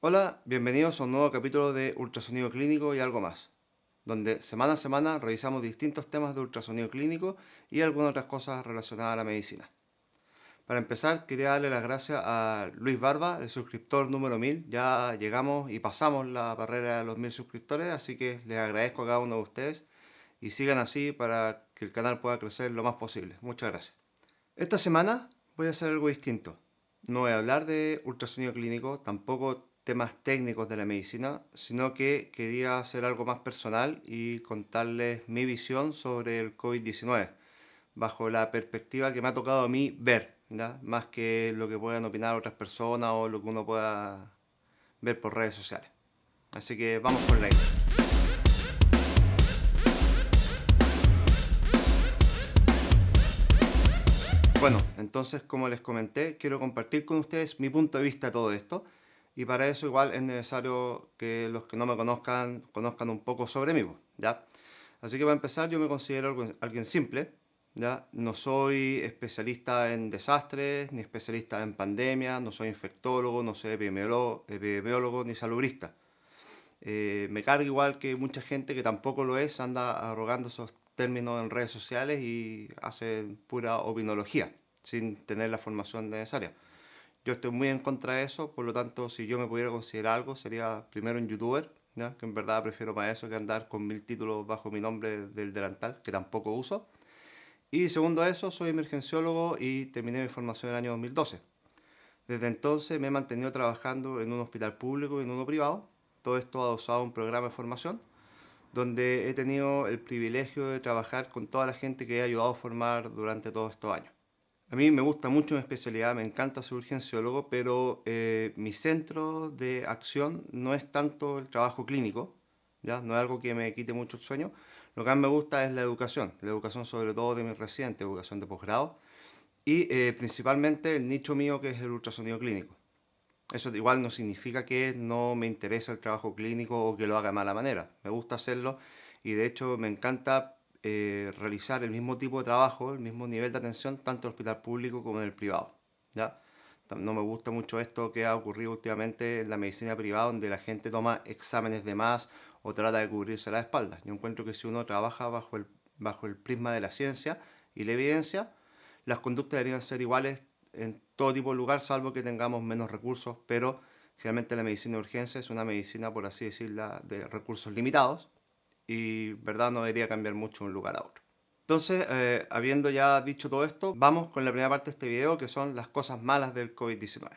Hola, bienvenidos a un nuevo capítulo de Ultrasonido Clínico y algo más, donde semana a semana revisamos distintos temas de ultrasonido clínico y algunas otras cosas relacionadas a la medicina. Para empezar, quería darle las gracias a Luis Barba, el suscriptor número 1000. Ya llegamos y pasamos la barrera de los 1000 suscriptores, así que les agradezco a cada uno de ustedes y sigan así para que el canal pueda crecer lo más posible. Muchas gracias. Esta semana voy a hacer algo distinto. No voy a hablar de ultrasonido clínico, tampoco temas técnicos de la medicina, sino que quería hacer algo más personal y contarles mi visión sobre el COVID-19, bajo la perspectiva que me ha tocado a mí ver, ¿ya? Más que lo que puedan opinar otras personas o lo que uno pueda ver por redes sociales. Así que vamos con la intro. Bueno, entonces como les comenté, quiero compartir con ustedes mi punto de vista de todo esto y para eso igual es necesario que los que no me conozcan conozcan un poco sobre mí, ¿ya? Así que para empezar yo me considero alguien simple, ¿ya? No soy especialista en desastres, ni especialista en pandemia, no soy infectólogo, no soy epidemiólogo ni salubrista. Me carga igual que mucha gente que tampoco lo es, anda arrogando esos términos en redes sociales y hace pura opinología, sin tener la formación necesaria. Yo estoy muy en contra de eso, por lo tanto, si yo me pudiera considerar algo, sería primero un youtuber, ¿ya? Que en verdad prefiero para eso que andar con 1000 títulos bajo mi nombre del delantal, que tampoco uso. Y segundo a eso, soy emergenciólogo y terminé mi formación en el año 2012. Desde entonces me he mantenido trabajando en un hospital público y en uno privado. Todo esto adosado a un programa de formación, donde he tenido el privilegio de trabajar con toda la gente que he ayudado a formar durante todos estos años. A mí me gusta mucho mi especialidad, me encanta ser urgenciólogo, pero mi centro de acción no es tanto el trabajo clínico, ¿ya? No es algo que me quite mucho el sueño. Lo que más me gusta es la educación sobre todo de mis residentes, educación de posgrado, y principalmente el nicho mío que es el ultrasonido clínico. Eso igual no significa que no me interese el trabajo clínico o que lo haga de mala manera. Me gusta hacerlo y de hecho me encanta realizar el mismo tipo de trabajo, el mismo nivel de atención, tanto en el hospital público como en el privado. ¿Ya? No me gusta mucho esto que ha ocurrido últimamente en la medicina privada, donde la gente toma exámenes de más o trata de cubrirse la espalda. Yo encuentro que si uno trabaja bajo el prisma de la ciencia y la evidencia, las conductas deberían ser iguales en todo tipo de lugar, salvo que tengamos menos recursos, pero generalmente la medicina de urgencia es una medicina, por así decirla, de recursos limitados y, verdad, no debería cambiar mucho de un lugar a otro. Entonces, habiendo ya dicho todo esto, vamos con la primera parte de este video, que son las cosas malas del COVID-19.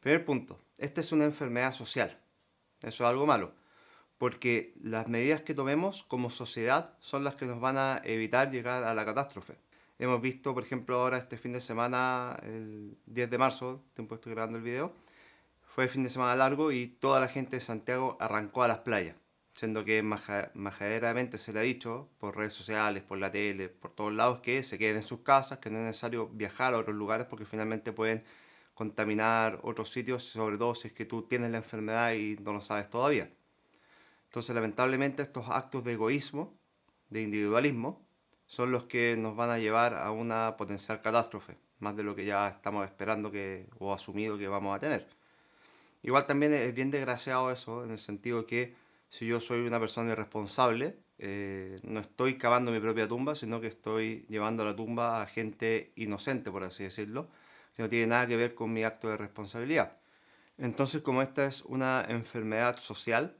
Primer punto, esta es una enfermedad social. Eso es algo malo, porque las medidas que tomemos como sociedad son las que nos van a evitar llegar a la catástrofe. Hemos visto, por ejemplo, ahora este fin de semana, el 10 de marzo, tiempo que estoy grabando el video, fue fin de semana largo y toda la gente de Santiago arrancó a las playas, siendo que majaderamente se le ha dicho por redes sociales, por la tele, por todos lados que se queden en sus casas, que no es necesario viajar a otros lugares porque finalmente pueden contaminar otros sitios, sobre todo si es que tú tienes la enfermedad y no lo sabes todavía. Entonces, lamentablemente, estos actos de egoísmo, de individualismo, son los que nos van a llevar a una potencial catástrofe, más de lo que ya estamos esperando o asumido que vamos a tener. Igual también es bien desgraciado eso, en el sentido que si yo soy una persona irresponsable, no estoy cavando mi propia tumba, sino que estoy llevando a la tumba a gente inocente, por así decirlo, que no tiene nada que ver con mi acto de responsabilidad. Entonces, como esta es una enfermedad social,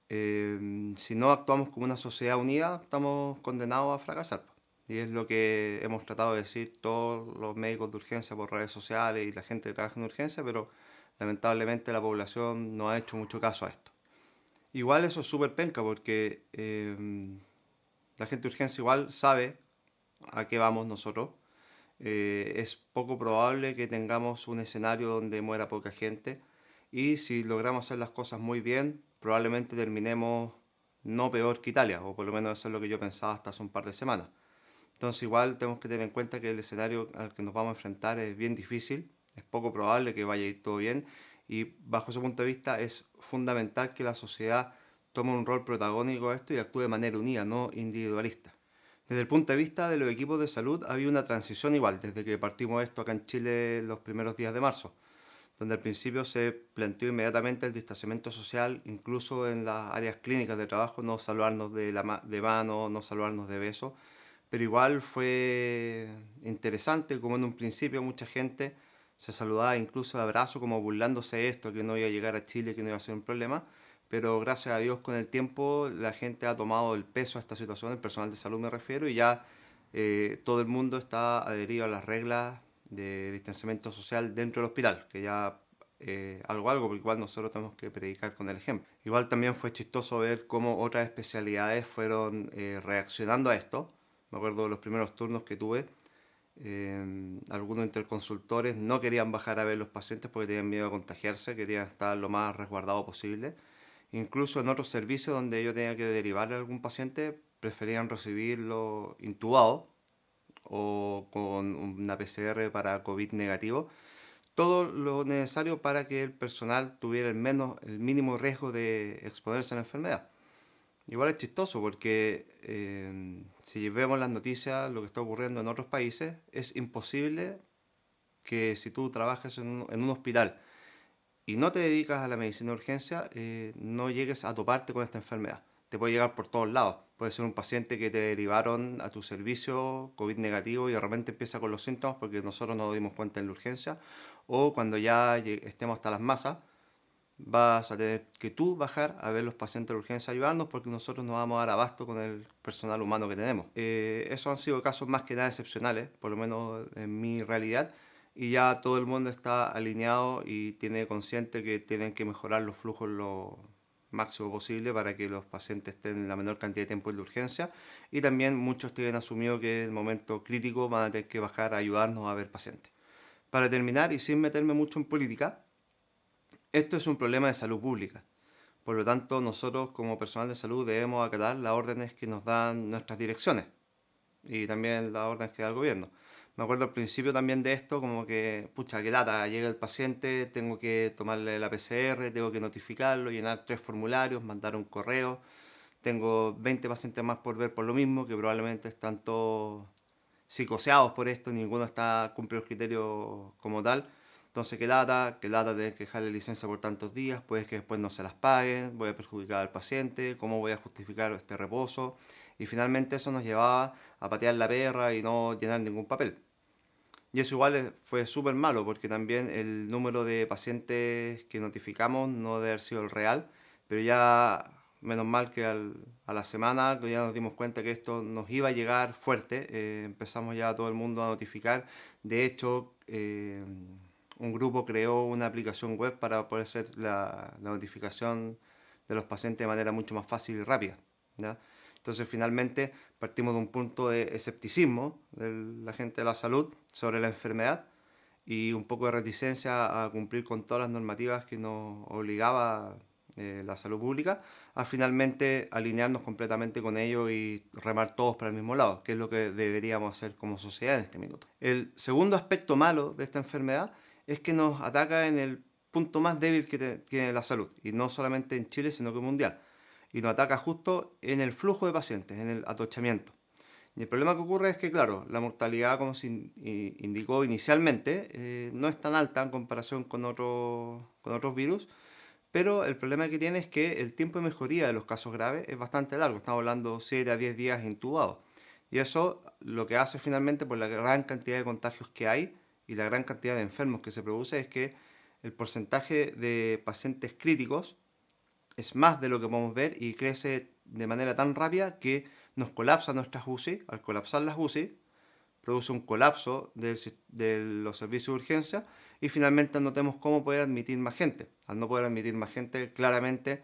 si no actuamos como una sociedad unida, estamos condenados a fracasar. Y es lo que hemos tratado de decir todos los médicos de urgencia por redes sociales y la gente que trabaja en urgencia, pero lamentablemente la población no ha hecho mucho caso a esto. Igual eso es súper penca porque la gente de urgencia igual sabe a qué vamos nosotros. Es poco probable que tengamos un escenario donde muera poca gente y si logramos hacer las cosas muy bien, probablemente terminemos no peor que Italia, o por lo menos eso es lo que yo pensaba hasta hace un par de semanas. Entonces igual tenemos que tener en cuenta que el escenario al que nos vamos a enfrentar es bien difícil, es poco probable que vaya a ir todo bien y bajo ese punto de vista es fundamental que la sociedad tome un rol protagónico a esto y actúe de manera unida, no individualista. Desde el punto de vista de los equipos de salud, ha habido una transición igual, desde que partimos esto acá en Chile los primeros días de marzo, donde al principio se planteó inmediatamente el distanciamiento social, incluso en las áreas clínicas de trabajo, no saludarnos de mano, no saludarnos de beso, pero igual fue interesante como en un principio mucha gente se saludaba incluso de abrazo, como burlándose de esto, que no iba a llegar a Chile, que no iba a ser un problema, pero gracias a Dios con el tiempo la gente ha tomado el peso a esta situación, el personal de salud me refiero, y ya todo el mundo está adherido a las reglas de distanciamiento social dentro del hospital, que ya algo, porque igual nosotros tenemos que predicar con el ejemplo. Igual también fue chistoso ver cómo otras especialidades fueron reaccionando a esto. Me acuerdo de los primeros turnos que tuve, algunos interconsultores no querían bajar a ver los pacientes porque tenían miedo a contagiarse, querían estar lo más resguardado posible. Incluso en otros servicios donde yo tenía que derivar a algún paciente, preferían recibirlo intubado o con una PCR para COVID negativo. Todo lo necesario para que el personal tuviera el mínimo riesgo de exponerse a la enfermedad. Igual es chistoso porque si vemos las noticias, lo que está ocurriendo en otros países, es imposible que si tú trabajas en un hospital y no te dedicas a la medicina de urgencia, no llegues a toparte con esta enfermedad. Te puede llegar por todos lados. Puede ser un paciente que te derivaron a tu servicio COVID negativo y de repente empieza con los síntomas porque nosotros no nos dimos cuenta en la urgencia. O cuando ya estemos hasta las masas, vas a tener que tú bajar a ver los pacientes de urgencia a ayudarnos porque nosotros no vamos a dar abasto con el personal humano que tenemos. Esos han sido casos más que nada excepcionales, por lo menos en mi realidad, y ya todo el mundo está alineado y tiene consciente que tienen que mejorar los flujos lo máximo posible para que los pacientes estén la menor cantidad de tiempo en la urgencia, y también muchos tienen asumido que en el momento crítico van a tener que bajar a ayudarnos a ver pacientes. Para terminar, y sin meterme mucho en política, esto es un problema de salud pública. Por lo tanto, nosotros como personal de salud debemos acatar las órdenes que nos dan nuestras direcciones y también las órdenes que da el gobierno. Me acuerdo al principio también de esto, como que, pucha, qué lata, llega el paciente, tengo que tomarle la PCR, tengo que notificarlo, llenar 3 formularios, mandar un correo. Tengo 20 pacientes más por ver por lo mismo, que probablemente están todos psicoseados por esto, ninguno cumple los criterios como tal. Entonces, qué lata tener que dejarle licencia por tantos días, puede que después no se las paguen, voy a perjudicar al paciente, cómo voy a justificar este reposo. Y finalmente eso nos llevaba a patear la perra y no llenar ningún papel. Y eso igual fue súper malo porque también el número de pacientes que notificamos no debe haber sido el real, pero ya menos mal que a la semana que ya nos dimos cuenta que esto nos iba a llegar fuerte, empezamos ya todo el mundo a notificar. De hecho, un grupo creó una aplicación web para poder hacer la notificación de los pacientes de manera mucho más fácil y rápida, ¿ya? Entonces, finalmente, partimos de un punto de escepticismo de la gente de la salud sobre la enfermedad y un poco de reticencia a cumplir con todas las normativas que nos obligaba la salud pública, a finalmente alinearnos completamente con ello y remar todos para el mismo lado, que es lo que deberíamos hacer como sociedad en este minuto. El segundo aspecto malo de esta enfermedad es que nos ataca en el punto más débil que tiene la salud, y no solamente en Chile, sino que mundial, y nos ataca justo en el flujo de pacientes, en el atochamiento. Y el problema que ocurre es que, claro, la mortalidad, como se indicó inicialmente, no es tan alta en comparación con otros virus, pero el problema que tiene es que el tiempo de mejoría de los casos graves es bastante largo, estamos hablando 7 a 10 días intubados. Y eso lo que hace finalmente, por la gran cantidad de contagios que hay y la gran cantidad de enfermos que se produce, es que el porcentaje de pacientes críticos es más de lo que podemos ver y crece de manera tan rápida que nos colapsa nuestras UCI. Al colapsar las UCI, produce un colapso de los servicios de urgencia y finalmente no tenemos cómo poder admitir más gente. Al no poder admitir más gente, claramente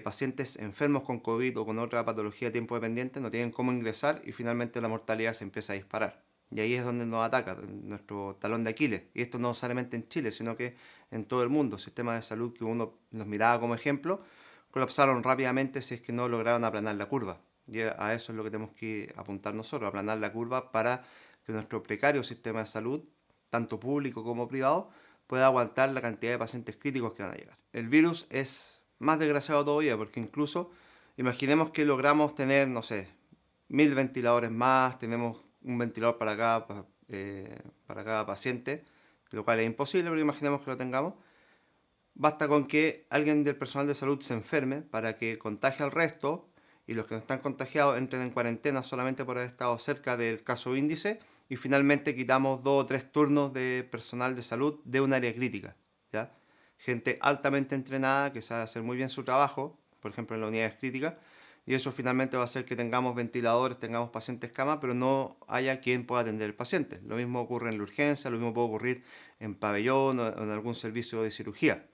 pacientes enfermos con COVID o con otra patología de tiempo dependiente no tienen cómo ingresar y finalmente la mortalidad se empieza a disparar. Y ahí es donde nos ataca nuestro talón de Aquiles. Y esto no solamente en Chile, sino que en todo el mundo. Sistemas de salud que uno nos miraba como ejemplo, colapsaron rápidamente si es que no lograron aplanar la curva. Y a eso es lo que tenemos que apuntar nosotros, aplanar la curva para que nuestro precario sistema de salud, tanto público como privado, pueda aguantar la cantidad de pacientes críticos que van a llegar. El virus es más desgraciado todavía porque incluso imaginemos que logramos tener, no sé, 1000 ventiladores más, tenemos un ventilador para cada paciente, lo cual es imposible, pero imaginemos que lo tengamos. Basta con que alguien del personal de salud se enferme para que contagie al resto y los que no están contagiados entren en cuarentena solamente por haber estado cerca del caso índice y finalmente quitamos 2 o 3 turnos de personal de salud de un área crítica, ¿ya? Gente altamente entrenada que sabe hacer muy bien su trabajo, por ejemplo en las unidades críticas, y eso finalmente va a hacer que tengamos ventiladores, tengamos pacientes cama, pero no haya quien pueda atender al paciente. Lo mismo ocurre en la urgencia, lo mismo puede ocurrir en pabellón o en algún servicio de cirugía.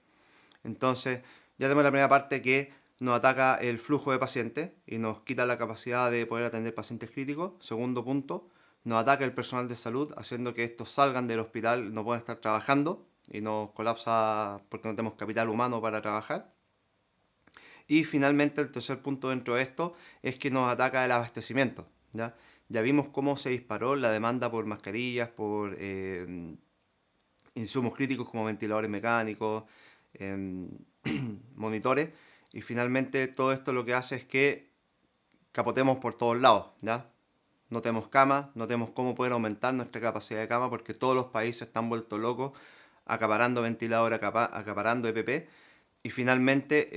Entonces, ya tenemos la primera parte que nos ataca el flujo de pacientes y nos quita la capacidad de poder atender pacientes críticos. Segundo punto, nos ataca el personal de salud, haciendo que estos salgan del hospital, no puedan estar trabajando y nos colapsa porque no tenemos capital humano para trabajar. Y finalmente, el tercer punto dentro de esto es que nos ataca el abastecimiento. ¿Ya? Ya vimos cómo se disparó la demanda por mascarillas, por insumos críticos como ventiladores mecánicos, monitores, y finalmente todo esto lo que hace es que capotemos por todos lados, ¿ya? No tenemos cama, no tenemos cómo poder aumentar nuestra capacidad de cama porque todos los países están vueltos locos, acaparando ventiladores, acaparando EPP, y finalmente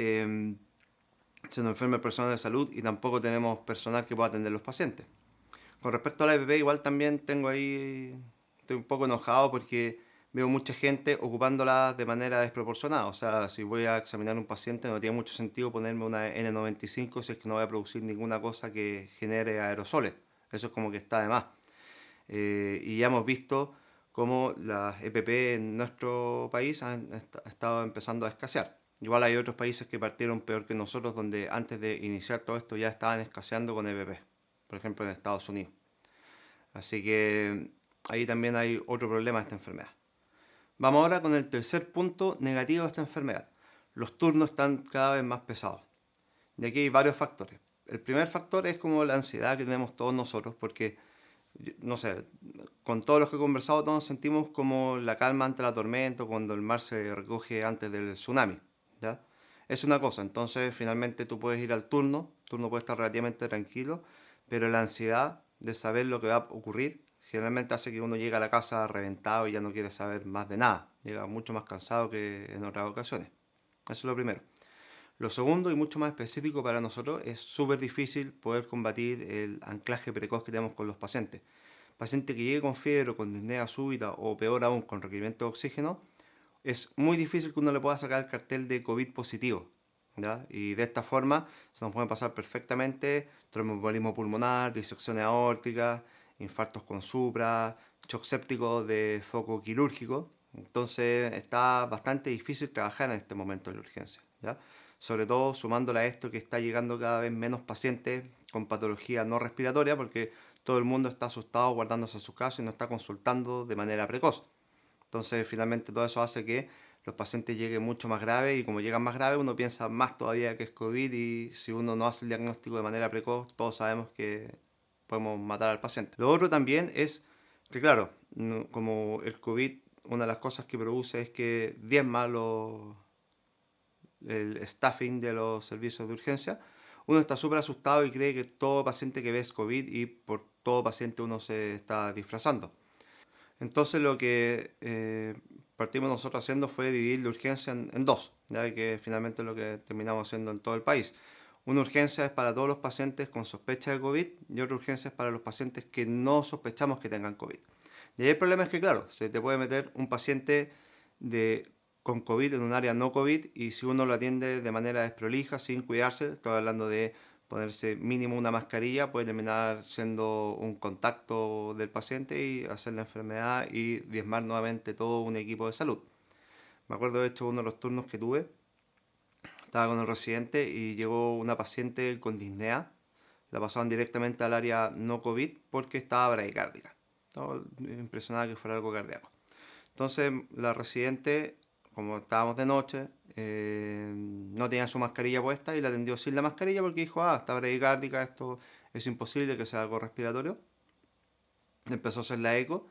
se nos enferma el personal de salud y tampoco tenemos personal que pueda atender los pacientes. Con respecto a la EPP, igual también estoy un poco enojado porque veo mucha gente ocupándola de manera desproporcionada. O sea, si voy a examinar un paciente no tiene mucho sentido ponerme una N95 si es que no voy a producir ninguna cosa que genere aerosoles. Eso es como que está de más. Y ya hemos visto cómo las EPP en nuestro país han estado empezando a escasear. Igual hay otros países que partieron peor que nosotros, donde antes de iniciar todo esto ya estaban escaseando con EPP. Por ejemplo, en Estados Unidos. Así que ahí también hay otro problema de esta enfermedad. Vamos ahora con el tercer punto negativo de esta enfermedad. Los turnos están cada vez más pesados. Y aquí hay varios factores. El primer factor es como la ansiedad que tenemos todos nosotros, porque, no sé, con todos los que he conversado, todos sentimos como la calma ante la tormenta, cuando el mar se recoge antes del tsunami, ¿ya? Es una cosa, entonces finalmente tú puedes ir al turno puede estar relativamente tranquilo, pero la ansiedad de saber lo que va a ocurrir generalmente hace que uno llegue a la casa reventado y ya no quiere saber más de nada, llega mucho más cansado que en otras ocasiones. Eso es lo primero. Lo segundo y mucho más específico para nosotros es súper difícil poder combatir el anclaje precoz que tenemos con los pacientes. Paciente que llegue con fiebre o con disnea súbita o peor aún con requerimiento de oxígeno, es muy difícil que uno le pueda sacar el cartel de COVID positivo, ¿ya? Y de esta forma se nos pueden pasar perfectamente tromboembolismo pulmonar, disecciones aórticas, infartos con supra, shock séptico de foco quirúrgico. Entonces está bastante difícil trabajar en este momento en la urgencia, ¿ya? Sobre todo sumándole a esto que está llegando cada vez menos pacientes con patología no respiratoria porque todo el mundo está asustado guardándose en su casa y no está consultando de manera precoz. Entonces, finalmente todo eso hace que los pacientes lleguen mucho más graves y como llegan más graves uno piensa más todavía que es COVID y si uno no hace el diagnóstico de manera precoz, todos sabemos que podemos matar al paciente. Lo otro también es que, claro, como el COVID, una de las cosas que produce es que diezma el staffing de los servicios de urgencia, uno está súper asustado y cree que todo paciente que ve es COVID y por todo paciente uno se está disfrazando. Entonces lo que partimos nosotros haciendo fue dividir la urgencia en dos, ¿ya? Que finalmente es lo que terminamos haciendo en todo el país. Una urgencia es para todos los pacientes con sospecha de COVID y otra urgencia es para los pacientes que no sospechamos que tengan COVID. Y ahí el problema es que, claro, se te puede meter un paciente con COVID en un área no COVID y si uno lo atiende de manera desprolija, sin cuidarse, estoy hablando de ponerse mínimo una mascarilla, puede terminar siendo un contacto del paciente y hacer la enfermedad y diezmar nuevamente todo un equipo de salud. Me acuerdo de hecho uno de los turnos que tuve, estaba con el residente y llegó una paciente con disnea, la pasaban directamente al área no COVID porque estaba bradicárdica. Estaba impresionada que fuera algo cardíaco. Entonces la residente, como estábamos de noche, no tenía su mascarilla puesta y la atendió sin la mascarilla porque dijo, está bradicárdica, esto es imposible que sea algo respiratorio. Empezó a hacer la eco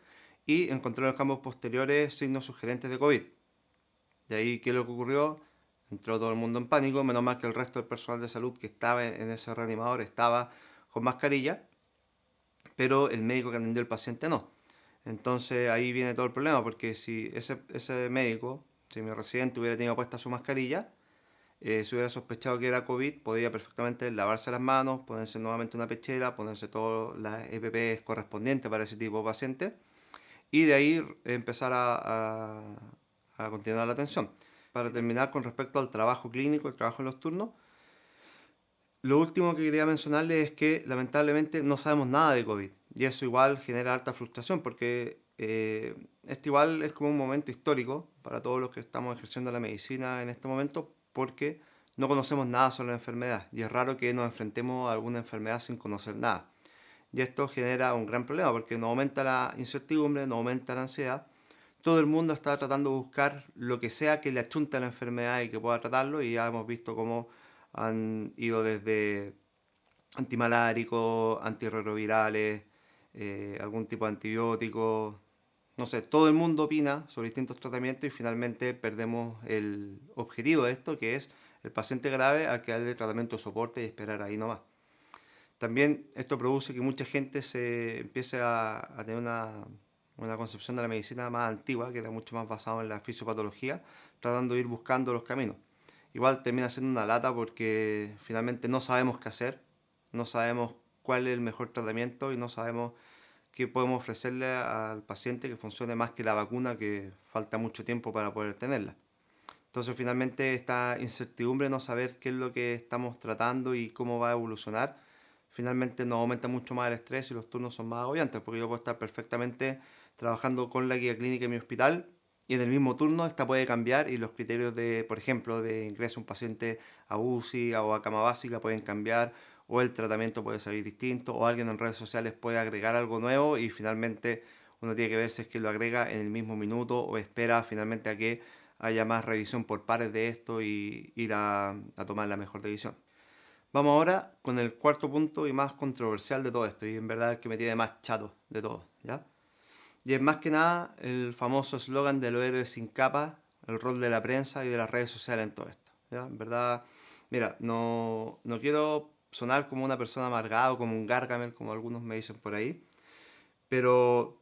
y encontró en los campos posteriores signos sugerentes de COVID. De ahí, ¿qué es lo que ocurrió? Entró todo el mundo en pánico, menos mal que el resto del personal de salud que estaba en ese reanimador estaba con mascarilla, pero el médico que atendió al paciente no. Entonces ahí viene todo el problema, porque si ese médico, si mi residente hubiera tenido puesta su mascarilla, si hubiera sospechado que era COVID, podía perfectamente lavarse las manos, ponerse nuevamente una pechera, ponerse todas las EPP correspondientes para ese tipo de paciente y de ahí empezar a continuar la atención. Para terminar, con respecto al trabajo clínico, el trabajo en los turnos, lo último que quería mencionarles es que lamentablemente no sabemos nada de COVID y eso igual genera alta frustración porque este igual es como un momento histórico para todos los que estamos ejerciendo la medicina en este momento porque no conocemos nada sobre la enfermedad y es raro que nos enfrentemos a alguna enfermedad sin conocer nada. Y esto genera un gran problema porque nos aumenta la incertidumbre, nos aumenta la ansiedad. Todo el mundo está tratando de buscar lo que sea que le achunte a la enfermedad y que pueda tratarlo y ya hemos visto cómo han ido desde antimaláricos, antirretrovirales, algún tipo de antibiótico. No sé, todo el mundo opina sobre distintos tratamientos y finalmente perdemos el objetivo de esto, que es el paciente grave al que darle tratamiento de soporte y esperar ahí nomás. También esto produce que mucha gente se empiece a tener una concepción de la medicina más antigua, que era mucho más basada en la fisiopatología, tratando de ir buscando los caminos. Igual termina siendo una lata porque finalmente no sabemos qué hacer, no sabemos cuál es el mejor tratamiento y no sabemos qué podemos ofrecerle al paciente que funcione más que la vacuna, que falta mucho tiempo para poder tenerla. Entonces finalmente esta incertidumbre de no saber qué es lo que estamos tratando y cómo va a evolucionar, finalmente nos aumenta mucho más el estrés y los turnos son más agobiantes, porque yo puedo estar perfectamente trabajando con la guía clínica en mi hospital y en el mismo turno esta puede cambiar y los criterios de, por ejemplo, de ingreso de un paciente a UCI o a cama básica pueden cambiar o el tratamiento puede salir distinto o alguien en redes sociales puede agregar algo nuevo y finalmente uno tiene que ver si es que lo agrega en el mismo minuto o espera finalmente a que haya más revisión por pares de esto y ir a tomar la mejor decisión. Vamos ahora con el cuarto punto y más controversial de todo esto, y en verdad el que me tiene más chato de todo, ¿ya? Y es más que nada el famoso eslogan de los héroes sin capa, el rol de la prensa y de las redes sociales en todo esto, ¿ya? En verdad, mira, no quiero sonar como una persona amargada o como un Gargamel, como algunos me dicen por ahí, pero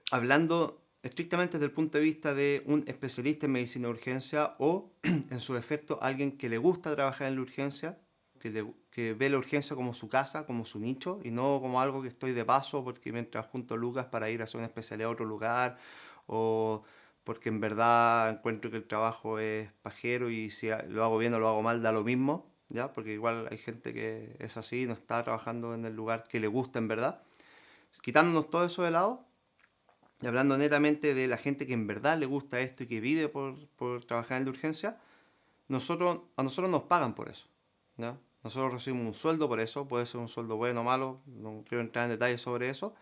hablando estrictamente desde el punto de vista de un especialista en medicina de urgencia o, en su defecto, alguien que le gusta trabajar en la urgencia, que ve la urgencia como su casa, como su nicho, y no como algo que estoy de paso porque mientras junto lucas para ir a hacer una especialidad a otro lugar, o porque en verdad encuentro que el trabajo es pajero y si lo hago bien o lo hago mal da lo mismo, ¿ya? Porque igual hay gente que es así, no está trabajando en el lugar que le gusta en verdad. Quitándonos todo eso de lado, y hablando netamente de la gente que en verdad le gusta esto y que vive por trabajar en la urgencia, a nosotros nos pagan por eso, ¿ya? Nosotros recibimos un sueldo por eso, puede ser un sueldo bueno o malo, no quiero entrar en detalles sobre eso.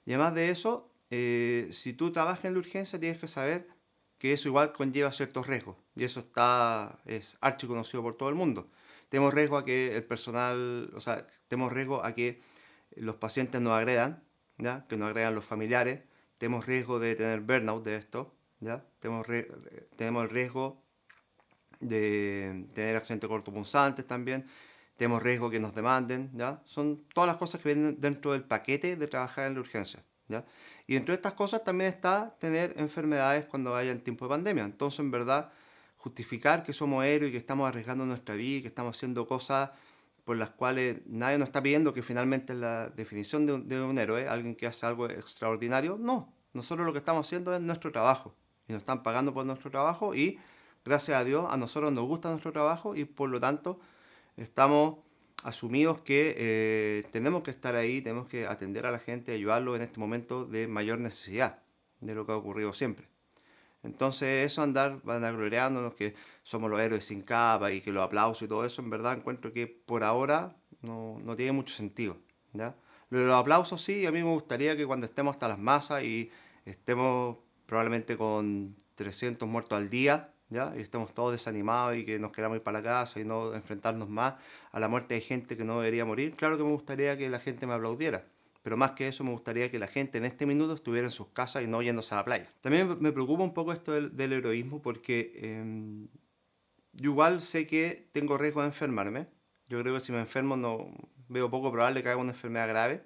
Y además de eso, si tú trabajas en la urgencia, tienes que saber que eso igual conlleva ciertos riesgos. Y eso es archiconocido por todo el mundo. Tenemos riesgo a que el personal, o sea, tenemos riesgo a que los pacientes nos agredan, ¿ya? Que nos agredan los familiares. Tenemos riesgo de tener burnout de esto, ¿ya? Tenemos el riesgo de tener accidentes cortopunzantes también. Tenemos riesgo que nos demanden, ¿ya? Son todas las cosas que vienen dentro del paquete de trabajar en la urgencia, ¿ya? Y dentro de estas cosas también está tener enfermedades cuando haya en tiempo de pandemia. Entonces, en verdad, justificar que somos héroes y que estamos arriesgando nuestra vida y que estamos haciendo cosas por las cuales nadie nos está pidiendo, que finalmente es la definición de un héroe, alguien que hace algo extraordinario. No, nosotros lo que estamos haciendo es nuestro trabajo y nos están pagando por nuestro trabajo y gracias a Dios a nosotros nos gusta nuestro trabajo y por lo tanto estamos asumidos que tenemos que estar ahí, tenemos que atender a la gente, ayudarlo en este momento de mayor necesidad de lo que ha ocurrido siempre. Entonces eso andar vanagloriándonos que somos los héroes sin capa y que los aplausos y todo eso, en verdad encuentro que por ahora no tiene mucho sentido, ¿ya? Lo de los aplausos sí, a mí me gustaría que cuando estemos hasta las masas y estemos probablemente con 300 muertos al día, ¿ya? Y estemos todos desanimados y que nos queramos ir para la casa y no enfrentarnos más a la muerte de gente que no debería morir, claro que me gustaría que la gente me aplaudiera. Pero más que eso, me gustaría que la gente en este minuto estuviera en sus casas y no yéndose a la playa. También me preocupa un poco esto del heroísmo porque yo igual sé que tengo riesgo de enfermarme. Yo creo que si me enfermo no veo poco probable que haga una enfermedad grave.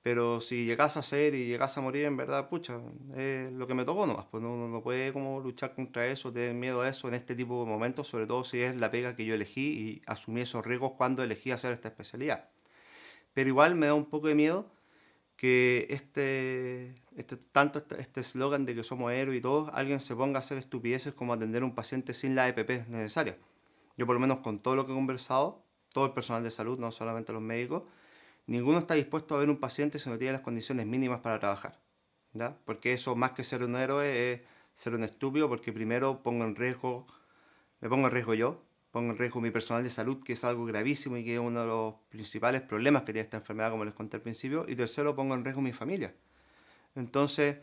Pero si llegase a ser y llegase a morir, en verdad, pucha, es lo que me tocó nomás. Pues uno no puede como luchar contra eso, tener miedo a eso en este tipo de momentos, sobre todo si es la pega que yo elegí y asumí esos riesgos cuando elegí hacer esta especialidad. Pero igual me da un poco de miedo que este eslogan de que somos héroes y todo, alguien se ponga a hacer estupideces como atender a un paciente sin la EPP necesaria. Yo por lo menos con todo lo que he conversado, todo el personal de salud, no solamente los médicos, ninguno está dispuesto a ver un paciente si no tiene las condiciones mínimas para trabajar, ¿ya? Porque eso, más que ser un héroe, es ser un estúpido, porque primero me pongo en riesgo yo, pongo en riesgo mi personal de salud, que es algo gravísimo y que es uno de los principales problemas que tiene esta enfermedad, como les conté al principio, y tercero, pongo en riesgo mi familia. Entonces,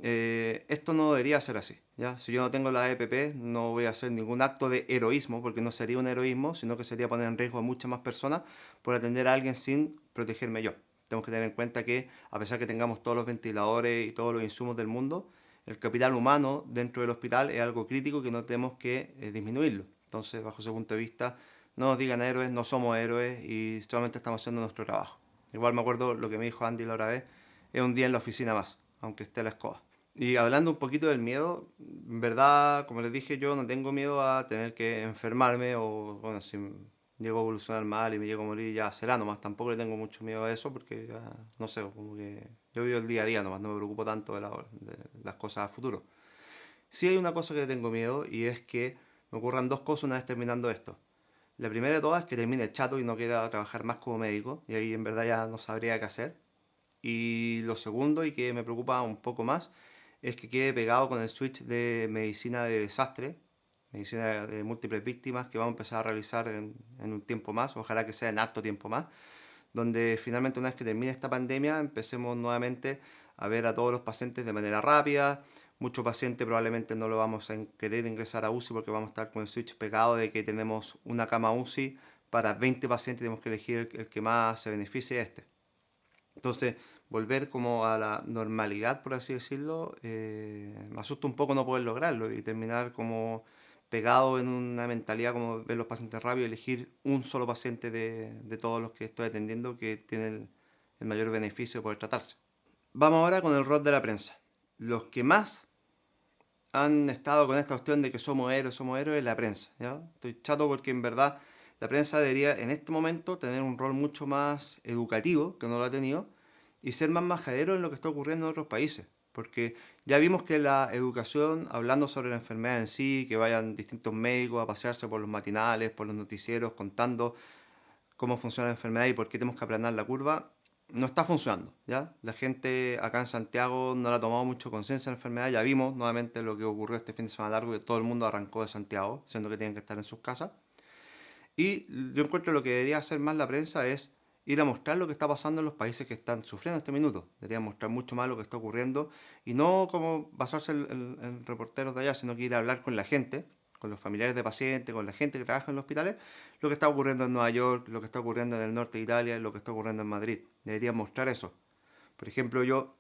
esto no debería ser así, ¿ya? Si yo no tengo la EPP, no voy a hacer ningún acto de heroísmo, porque no sería un heroísmo, sino que sería poner en riesgo a muchas más personas por atender a alguien sin protegerme yo. Tenemos que tener en cuenta que, a pesar que tengamos todos los ventiladores y todos los insumos del mundo, el capital humano dentro del hospital es algo crítico que no tenemos que disminuirlo. Entonces, bajo ese punto de vista, no nos digan héroes, no somos héroes y solamente estamos haciendo nuestro trabajo. Igual me acuerdo lo que me dijo Andy la otra vez, es un día en la oficina más, aunque esté la escoba. Y hablando un poquito del miedo, en verdad, como les dije, yo no tengo miedo a tener que enfermarme o, bueno, si llego a evolucionar mal y me llego a morir, ya será nomás. Tampoco le tengo mucho miedo a eso porque, ya, no sé, como que yo vivo el día a día nomás, no me preocupo tanto de las cosas a futuro. Sí hay una cosa que le tengo miedo y es que me ocurran dos cosas una vez terminando esto. La primera de todas es que termine chato y no quiera trabajar más como médico y ahí en verdad ya no sabría qué hacer. Y lo segundo, y que me preocupa un poco más, es que quede pegado con el switch de medicina de desastre, medicina de múltiples víctimas, que vamos a empezar a realizar en un tiempo más, ojalá que sea en harto tiempo más, donde finalmente una vez que termine esta pandemia empecemos nuevamente a ver a todos los pacientes de manera rápida. Muchos pacientes probablemente no lo vamos a querer ingresar a UCI porque vamos a estar con el switch pegado de que tenemos una cama UCI para 20 pacientes, tenemos que elegir el que más se beneficie de este. Entonces, volver como a la normalidad, por así decirlo, me asusta un poco no poder lograrlo y terminar como pegado en una mentalidad como ver los pacientes rápido y elegir un solo paciente de todos los que estoy atendiendo que tiene el mayor beneficio de poder tratarse. Vamos ahora con el rol de la prensa. Los que más han estado con esta cuestión de que somos héroes, es la prensa, ¿ya? Estoy chato porque en verdad la prensa debería en este momento tener un rol mucho más educativo, que no lo ha tenido, y ser más majadero en lo que está ocurriendo en otros países. Porque ya vimos que la educación, hablando sobre la enfermedad en sí, que vayan distintos médicos a pasearse por los matinales, por los noticieros, contando cómo funciona la enfermedad y por qué tenemos que aplanar la curva, no está funcionando, ¿ya? La gente acá en Santiago no le ha tomado mucho conciencia de la enfermedad. Ya vimos nuevamente lo que ocurrió este fin de semana largo, que todo el mundo arrancó de Santiago, siendo que tienen que estar en sus casas. Y yo encuentro lo que debería hacer más la prensa es ir a mostrar lo que está pasando en los países que están sufriendo este minuto. Debería mostrar mucho más lo que está ocurriendo y no como basarse en reporteros de allá, sino que ir a hablar con la gente, con los familiares de pacientes, con la gente que trabaja en los hospitales, lo que está ocurriendo en Nueva York, lo que está ocurriendo en el norte de Italia, lo que está ocurriendo en Madrid. Debería mostrar eso. Por ejemplo, yo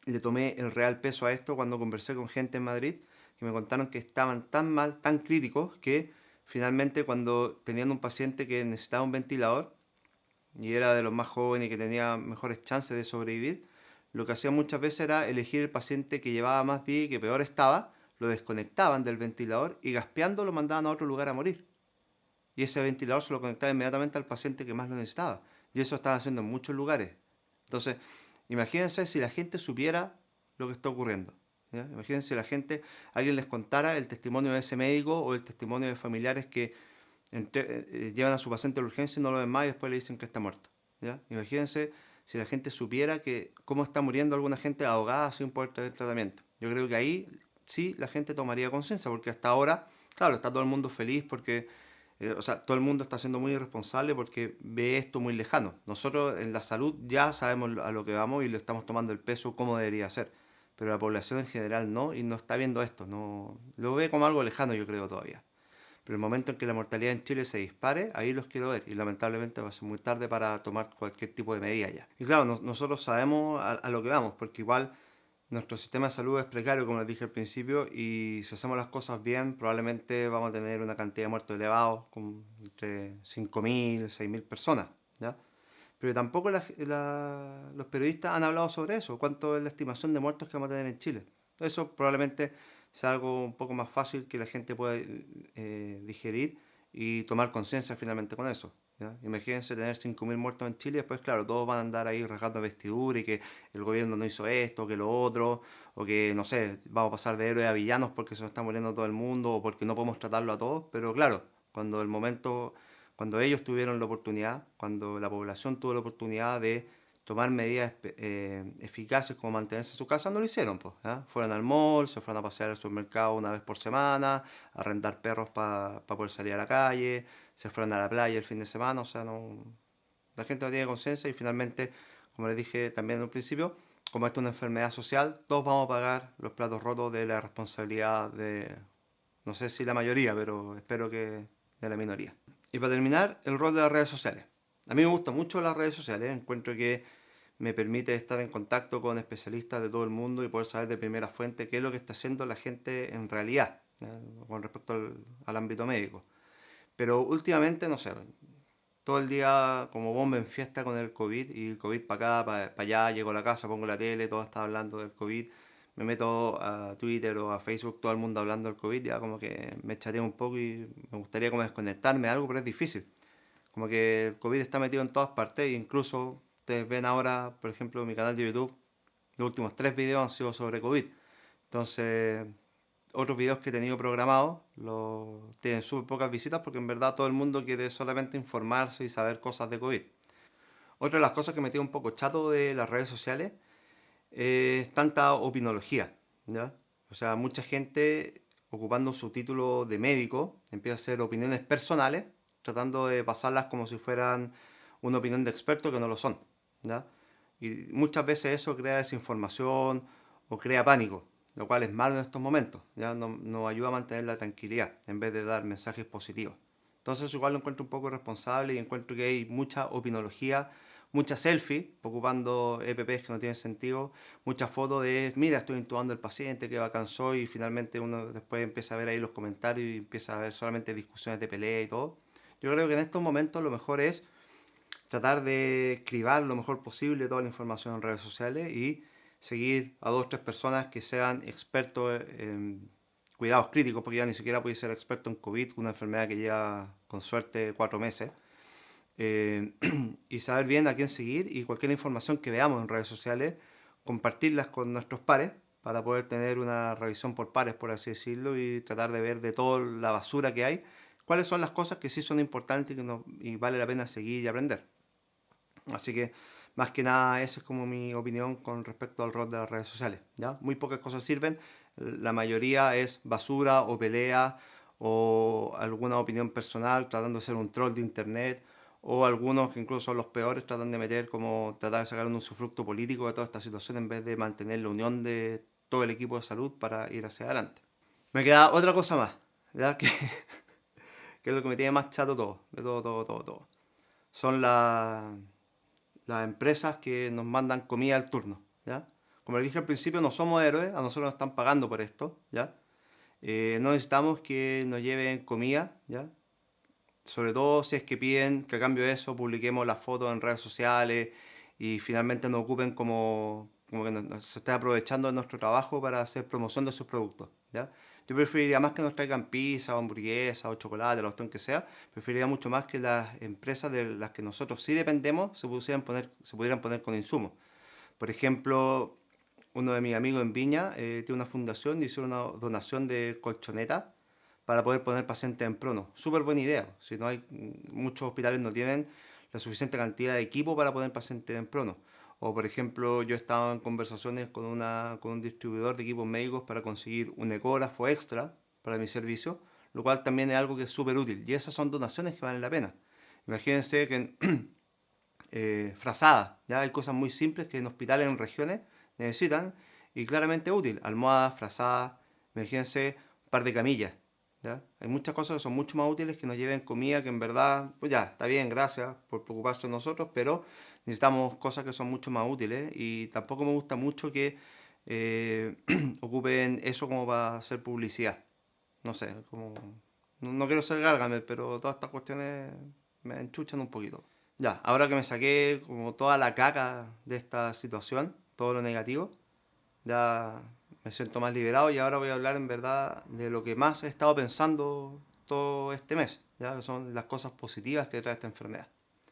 le tomé el real peso a esto cuando conversé con gente en Madrid que me contaron que estaban tan mal, tan críticos, que finalmente cuando tenían un paciente que necesitaba un ventilador y era de los más jóvenes y que tenía mejores chances de sobrevivir, lo que hacían muchas veces era elegir el paciente que llevaba más días y que peor estaba, lo desconectaban del ventilador y gaspeando lo mandaban a otro lugar a morir. Y ese ventilador se lo conectaba inmediatamente al paciente que más lo necesitaba. Y eso están haciendo en muchos lugares. Entonces, imagínense si la gente supiera lo que está ocurriendo. ¿Ya? Imagínense si la gente, alguien les contara el testimonio de ese médico o el testimonio de familiares que llevan a su paciente a la urgencia y no lo ven más y después le dicen que está muerto. ¿Ya? Imagínense si la gente supiera que cómo está muriendo alguna gente ahogada sin poder tener tratamiento. Yo creo que ahí sí la gente tomaría conciencia, porque hasta ahora, claro, está todo el mundo feliz porque o sea, todo el mundo está siendo muy irresponsable porque ve esto muy lejano. Nosotros en la salud ya sabemos a lo que vamos y le estamos tomando el peso como debería ser. Pero la población en general no, y no está viendo esto. No, lo ve como algo lejano, yo creo, todavía. Pero el momento en que la mortalidad en Chile se dispare, ahí los quiero ver. Y lamentablemente va a ser muy tarde para tomar cualquier tipo de medida ya. Y claro, nosotros sabemos a lo que vamos, porque igual nuestro sistema de salud es precario, como les dije al principio, y si hacemos las cosas bien, probablemente vamos a tener una cantidad de muertos elevados, con entre 5.000 6.000 personas, ¿ya? pero tampoco los periodistas han hablado sobre eso. ¿Cuánto es la estimación de muertos que vamos a tener en Chile? Eso probablemente sea algo un poco más fácil que la gente pueda digerir y tomar conciencia finalmente con eso. ¿Ya? Imagínense tener 5.000 muertos en Chile y después, claro, todos van a andar ahí rasgando vestidura y que el gobierno no hizo esto, que lo otro, o que, no sé, vamos a pasar de héroes a villanos porque se nos está muriendo todo el mundo o porque no podemos tratarlo a todos. Pero claro, cuando ellos tuvieron la oportunidad, cuando la población tuvo la oportunidad de tomar medidas eficaces como mantenerse en su casa, no lo hicieron, pues. ¿Ya? Fueron al mall, se fueron a pasear al supermercado una vez por semana, a arrendar perros para poder salir a la calle, se fueron a la playa el fin de semana, o sea, no, la gente no tiene conciencia y finalmente, como les dije también en un principio, como esto es una enfermedad social, todos vamos a pagar los platos rotos de la responsabilidad de, no sé si la mayoría, pero espero que de la minoría. Y para terminar, el rol de las redes sociales. A mí me gustan mucho las redes sociales, encuentro que me permite estar en contacto con especialistas de todo el mundo y poder saber de primera fuente qué es lo que está haciendo la gente en realidad, con respecto al ámbito médico. Pero últimamente, no sé, todo el día como bomba en fiesta con el COVID y el COVID para acá, para allá, llego a la casa, pongo la tele, todo está hablando del COVID, me meto a Twitter o a Facebook, todo el mundo hablando del COVID, ya como que me echaré un poco y me gustaría como desconectarme de algo, pero es difícil. Como que el COVID está metido en todas partes, e incluso ustedes ven ahora, por ejemplo, mi canal de YouTube, los últimos 3 videos han sido sobre COVID. Entonces, otros videos que he tenido programados tienen súper pocas visitas porque en verdad todo el mundo quiere solamente informarse y saber cosas de COVID. Otra de las cosas que me tiene un poco chato de las redes sociales es tanta opinología, ¿ya? O sea, mucha gente ocupando su título de médico empieza a hacer opiniones personales, tratando de pasarlas como si fueran una opinión de experto que no lo son, ¿ya? Y muchas veces eso crea desinformación o crea pánico, lo cual es malo en estos momentos, ¿ya? Nos ayuda a mantener la tranquilidad en vez de dar mensajes positivos. Entonces igual lo encuentro un poco irresponsable y encuentro que hay mucha opinología, mucha selfie, ocupando EPPs que no tienen sentido, muchas fotos de, mira, estoy intubando al paciente, qué bacán soy, y finalmente uno después empieza a ver ahí los comentarios y empieza a ver solamente discusiones de pelea y todo. Yo creo que en estos momentos lo mejor es tratar de escribir lo mejor posible toda la información en redes sociales y seguir a 2 o 3 personas que sean expertos en cuidados críticos, porque ya ni siquiera puede ser experto en COVID, una enfermedad que lleva con suerte 4 meses, eh, y saber bien a quién seguir y cualquier información que veamos en redes sociales, compartirlas con nuestros pares para poder tener una revisión por pares, por así decirlo, y tratar de ver de toda la basura que hay, cuáles son las cosas que sí son importantes y vale la pena seguir y aprender. Así que, más que nada, esa es como mi opinión con respecto al rol de las redes sociales, ¿ya? Muy pocas cosas sirven, la mayoría es basura o pelea o alguna opinión personal tratando de ser un troll de internet o algunos que incluso son los peores tratan de meter como tratar de sacar un usufructo político de toda esta situación en vez de mantener la unión de todo el equipo de salud para ir hacia adelante. Me queda otra cosa más, ¿ya? Que es lo que me tiene más chato todo, de todo, todo, todo, todo. Son las empresas que nos mandan comida al turno, ¿ya? Como les dije al principio, no somos héroes, a nosotros nos están pagando por esto, ¿ya? No necesitamos que nos lleven comida, ¿ya? Sobre todo si es que piden que a cambio de eso publiquemos las fotos en redes sociales y finalmente nos ocupen como que se estén aprovechando de nuestro trabajo para hacer promoción de sus productos, ¿ya? Yo preferiría más que nos traigan pizza o hamburguesa o chocolate, la cuestión que sea. Preferiría mucho más que las empresas de las que nosotros sí dependemos se pudieran poner con insumos. Por ejemplo, uno de mis amigos en Viña tiene una fundación y hizo una donación de colchonetas para poder poner pacientes en prono. Súper buena idea. Si no hay, muchos hospitales no tienen la suficiente cantidad de equipo para poner pacientes en prono. O por ejemplo, yo he estado en conversaciones con un distribuidor de equipos médicos para conseguir un ecógrafo extra para mi servicio, lo cual también es algo que es súper útil. Y esas son donaciones que valen la pena. Imagínense que frazadas, ¿ya? Hay cosas muy simples que en hospitales en regiones necesitan y claramente útil. Almohadas, frazadas, imagínense, un par de camillas, ¿ya? Hay muchas cosas que son mucho más útiles que nos lleven comida que en verdad, pues ya, está bien, gracias por preocuparse de nosotros, pero necesitamos cosas que son mucho más útiles y tampoco me gusta mucho que ocupen eso como para hacer publicidad. No sé, como... No quiero ser Gargamel, pero todas estas cuestiones me enchuchan un poquito. Ya, ahora que me saqué como toda la caca de esta situación, todo lo negativo, ya me siento más liberado y ahora voy a hablar en verdad de lo que más he estado pensando todo este mes, ya que son las cosas positivas que trae esta enfermedad.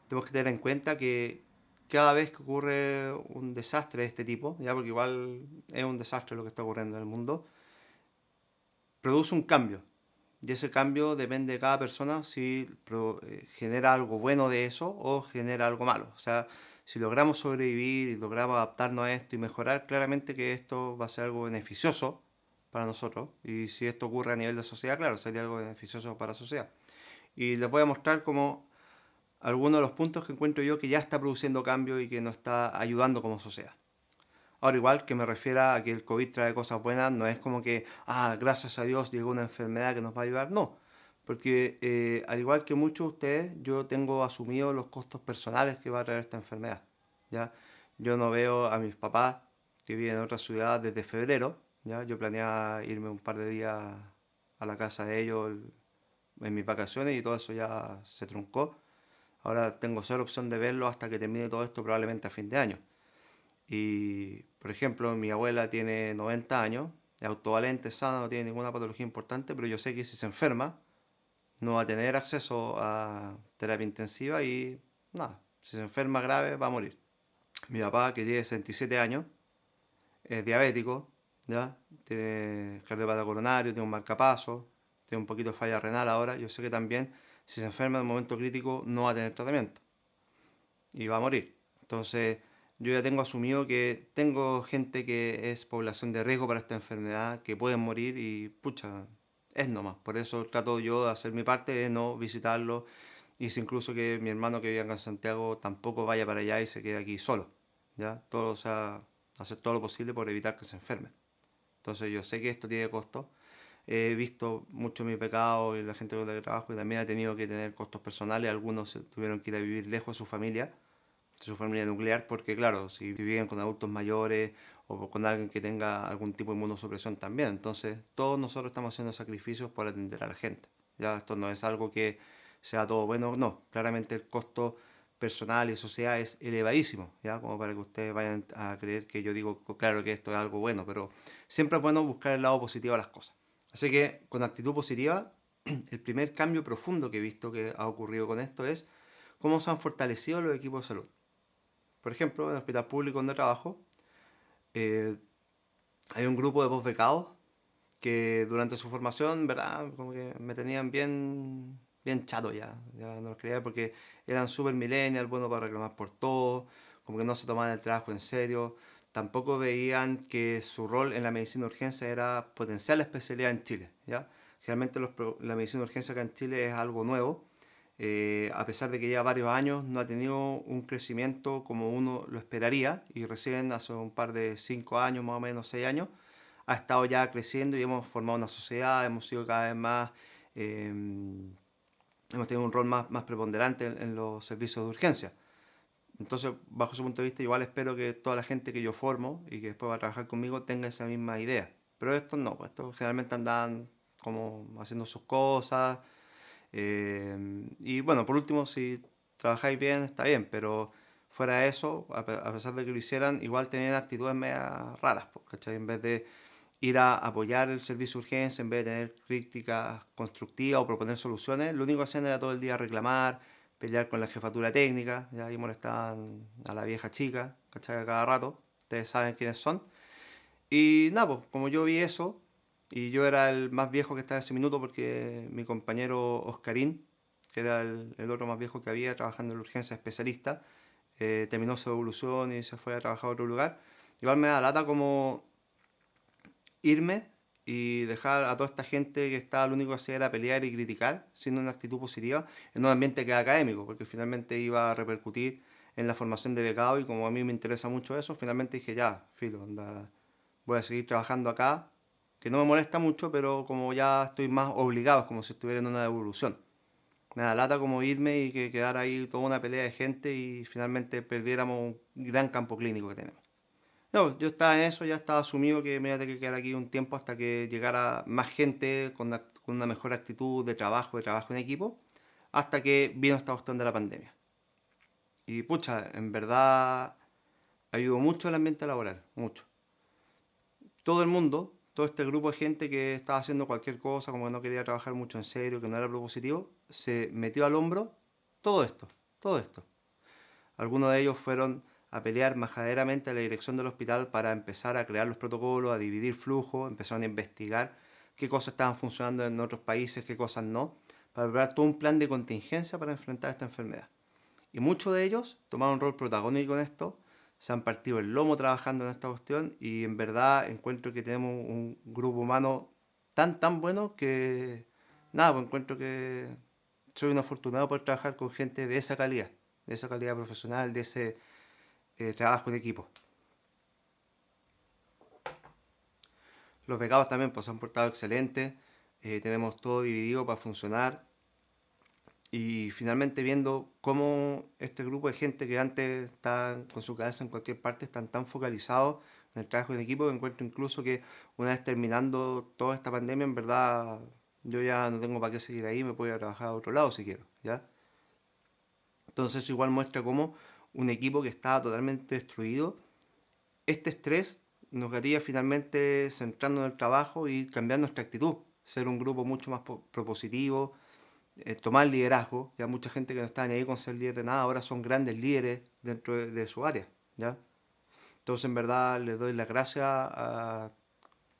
Tenemos que tener en cuenta que cada vez que ocurre un desastre de este tipo, ya porque igual es un desastre lo que está ocurriendo en el mundo, produce un cambio. Y ese cambio depende de cada persona si genera algo bueno de eso o genera algo malo. O sea, si logramos sobrevivir y logramos adaptarnos a esto y mejorar, claramente que esto va a ser algo beneficioso para nosotros. Y si esto ocurre a nivel de sociedad, claro, sería algo beneficioso para la sociedad. Y les voy a mostrar como algunos de los puntos que encuentro yo que ya está produciendo cambio y que nos está ayudando como sociedad. Ahora, igual que me refiera a que el COVID trae cosas buenas, no es como que, gracias a Dios llegó una enfermedad que nos va a ayudar, no. Porque al igual que muchos de ustedes, yo tengo asumido los costos personales que va a traer esta enfermedad. ¿Ya? Yo no veo a mis papás que viven en otra ciudad desde febrero. ¿Ya? Yo planeaba irme un par de días a la casa de ellos en mis vacaciones y todo eso ya se truncó. Ahora tengo cero opción de verlo hasta que termine todo esto, probablemente a fin de año. Y, por ejemplo, mi abuela tiene 90 años, es autovalente, sana, no tiene ninguna patología importante, pero yo sé que si se enferma no va a tener acceso a terapia intensiva y nada, si se enferma grave va a morir. Mi papá, que tiene 67 años, es diabético, ¿ya? Tiene cardiopatía coronario, tiene un marcapaso, tiene un poquito de falla renal ahora. Yo sé que también si se enferma en un momento crítico no va a tener tratamiento y va a morir. Entonces, yo ya tengo asumido que tengo gente que es población de riesgo para esta enfermedad, que pueden morir y pucha, es nomás. Por eso trato yo de hacer mi parte de no visitarlo y si incluso que mi hermano que vive en Santiago tampoco vaya para allá y se quede aquí solo. ¿Ya? Todo, o sea, hacer todo lo posible por evitar que se enferme. Entonces yo sé que esto tiene costos. He visto mucho mi pecado y la gente con la que trabajo y también ha tenido que tener costos personales. Algunos tuvieron que ir a vivir lejos de su familia nuclear, porque claro, si viven con adultos mayores o con alguien que tenga algún tipo de inmunosupresión también. Entonces, todos nosotros estamos haciendo sacrificios por atender a la gente. Ya esto no es algo que sea todo bueno, no. Claramente el costo personal y sociedad es elevadísimo, ¿ya? Como para que ustedes vayan a creer que yo digo, claro que esto es algo bueno, pero siempre es bueno buscar el lado positivo a las cosas. Así que con actitud positiva, el primer cambio profundo que he visto que ha ocurrido con esto es cómo se han fortalecido los equipos de salud. Por ejemplo, en el hospital público donde trabajo, eh, hay un grupo de postbecados que durante su formación, ¿verdad? Como que me tenían bien chato ya. Ya no los creía porque eran super millennials, buenos para reclamar por todo, como que no se tomaban el trabajo en serio. Tampoco veían que su rol en la medicina de urgencia era potenciar la especialidad en Chile, ¿ya? Generalmente la medicina de urgencia acá en Chile es algo nuevo. A pesar de que lleva varios años, no ha tenido un crecimiento como uno lo esperaría y recién hace un par de 5 años, más o menos 6 años, ha estado ya creciendo y hemos formado una sociedad, hemos sido cada vez más, eh, hemos tenido un rol más preponderante en los servicios de urgencia. Entonces, bajo ese punto de vista, igual espero que toda la gente que yo formo y que después va a trabajar conmigo tenga esa misma idea. Pero estos no, pues estos generalmente andan como haciendo sus cosas. Y bueno, por último, si trabajáis bien, está bien, pero fuera de eso, a pesar de que lo hicieran, igual tenían actitudes medias raras, pues, ¿cachai? En vez de ir a apoyar el servicio de urgencia, en vez de tener críticas constructivas o proponer soluciones, lo único que hacían era todo el día reclamar, pelear con la jefatura técnica, ya ahí molestaban a la vieja chica, ¿cachai? A cada rato, ustedes saben quiénes son. Y nada, pues como yo vi eso, y yo era el más viejo que estaba en ese minuto porque mi compañero Oscarín, que era el otro más viejo que había trabajando en la urgencia especialista, terminó su evolución y se fue a trabajar a otro lugar. Igual me da lata como irme y dejar a toda esta gente que estaba lo único que hacía era pelear y criticar, siendo una actitud positiva, en un ambiente que es académico, porque finalmente iba a repercutir en la formación de becado y como a mí me interesa mucho eso, finalmente dije ya, filo, anda, voy a seguir trabajando acá, que no me molesta mucho, pero como ya estoy más obligado, es como si estuviera en una evolución. Me da lata como irme y que quedara ahí toda una pelea de gente y finalmente perdiéramos un gran campo clínico que tenemos. No, yo estaba en eso, ya estaba asumido que me iba a tener que quedar aquí un tiempo hasta que llegara más gente con una mejor actitud de trabajo en equipo, hasta que vino esta cuestión de la pandemia. Y pucha, en verdad ayudó mucho el ambiente laboral, mucho. Todo el mundo, todo este grupo de gente que estaba haciendo cualquier cosa, como que no quería trabajar mucho en serio, que no era propositivo, se metió al hombro todo esto, todo esto. Algunos de ellos fueron a pelear majaderamente a la dirección del hospital para empezar a crear los protocolos, a dividir flujos, empezaron a investigar qué cosas estaban funcionando en otros países, qué cosas no, para preparar todo un plan de contingencia para enfrentar esta enfermedad. Y muchos de ellos tomaron un rol protagónico en esto, se han partido el lomo trabajando en esta cuestión y en verdad encuentro que tenemos un grupo humano tan bueno que, nada, pues encuentro que soy un afortunado por trabajar con gente de esa calidad profesional, de ese trabajo en equipo. Los becados también pues, se han portado excelentes, tenemos todo dividido para funcionar y finalmente viendo cómo este grupo de gente que antes estaban con su cabeza en cualquier parte están tan focalizados en el trabajo en equipo que encuentro incluso que una vez terminando toda esta pandemia, en verdad yo ya no tengo para qué seguir ahí, me puedo ir a trabajar a otro lado si quiero, ¿ya? Entonces eso igual muestra cómo un equipo que estaba totalmente destruido, este estrés nos haría finalmente centrarnos en el trabajo y cambiar nuestra actitud, ser un grupo mucho más propositivo, tomar liderazgo. Ya mucha gente que no estaba ni ahí con ser líder de nada, ahora son grandes líderes dentro de su área. ¿Ya? Entonces, en verdad, les doy las gracias a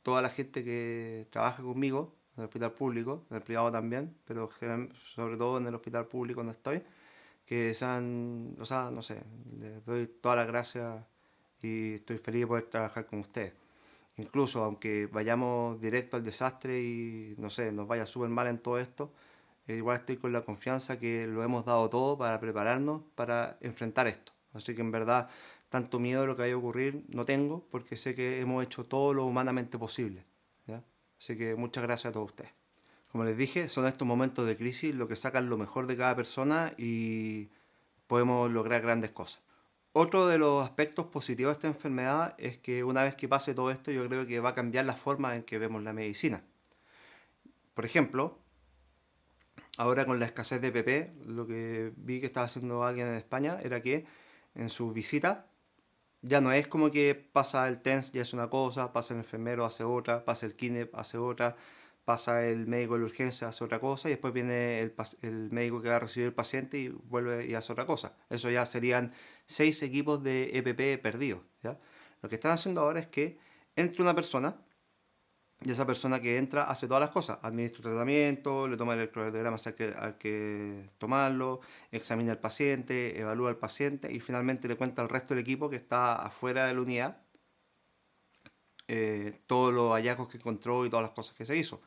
toda la gente que trabaja conmigo en el hospital público, en el privado también, pero sobre todo en el hospital público donde estoy, que sean, o sea, no sé, les doy todas las gracias y estoy feliz de poder trabajar con ustedes. Incluso aunque vayamos directo al desastre y, no sé, nos vaya súper mal en todo esto, igual estoy con la confianza que lo hemos dado todo para prepararnos para enfrentar esto. Así que en verdad, tanto miedo de lo que vaya a ocurrir no tengo, porque sé que hemos hecho todo lo humanamente posible. ¿Ya? Así que muchas gracias a todos ustedes. Como les dije, son estos momentos de crisis lo que sacan lo mejor de cada persona y podemos lograr grandes cosas. Otro de los aspectos positivos de esta enfermedad es que una vez que pase todo esto, yo creo que va a cambiar la forma en que vemos la medicina. Por ejemplo, ahora con la escasez de PP, lo que vi que estaba haciendo alguien en España era que en sus visitas ya no es como que pasa el TENS, ya es una cosa, pasa el enfermero, hace otra, pasa el KINEP, hace otra, pasa el médico de la urgencia, hace otra cosa, y después viene el médico que va a recibir el paciente y vuelve y hace otra cosa. Eso ya serían 6 equipos de EPP perdidos. ¿Ya? Lo que están haciendo ahora es que entre una persona y esa persona que entra hace todas las cosas. Administra el tratamiento, le toma el electrocardiograma al que tomarlo, examina al paciente, evalúa al paciente y finalmente le cuenta al resto del equipo que está afuera de la unidad todos los hallazgos que encontró y todas las cosas que se hizo.